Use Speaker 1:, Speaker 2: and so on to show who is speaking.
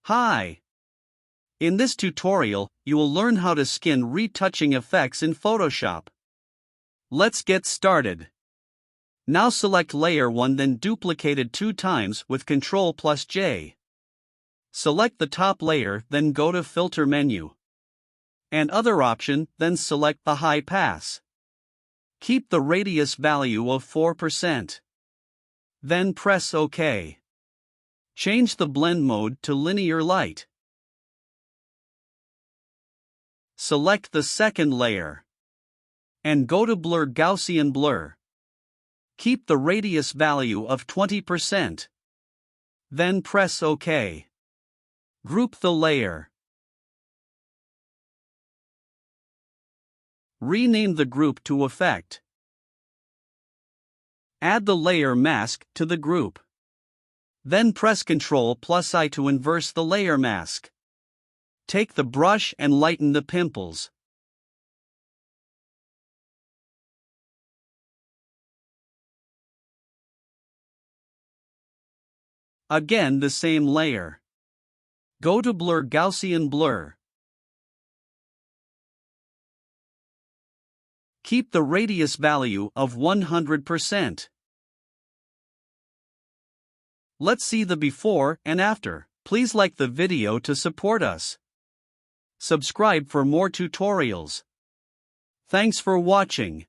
Speaker 1: Hi! In this tutorial, you will learn how to skin retouching effects in Photoshop. Let's get started. Now select layer 1, then duplicate it 2 times with Ctrl+J. Select the top layer, then go to Filter menu. And other option, then select the high pass. Keep the radius value of 4%. Then press OK. Change the blend mode to linear light. Select the second layer. And go to Blur Gaussian Blur. Keep the radius value of 20%. Then press OK. Group the layer. Rename the group to Effect. Add the layer mask to the group. Then press Ctrl+I to inverse the layer mask. Take the brush and lighten the pimples. Again the same layer. Go to Blur Gaussian Blur. Keep the radius value of 100%. Let's see the before and after. Please like the video to support us. Subscribe for more tutorials. Thanks for watching.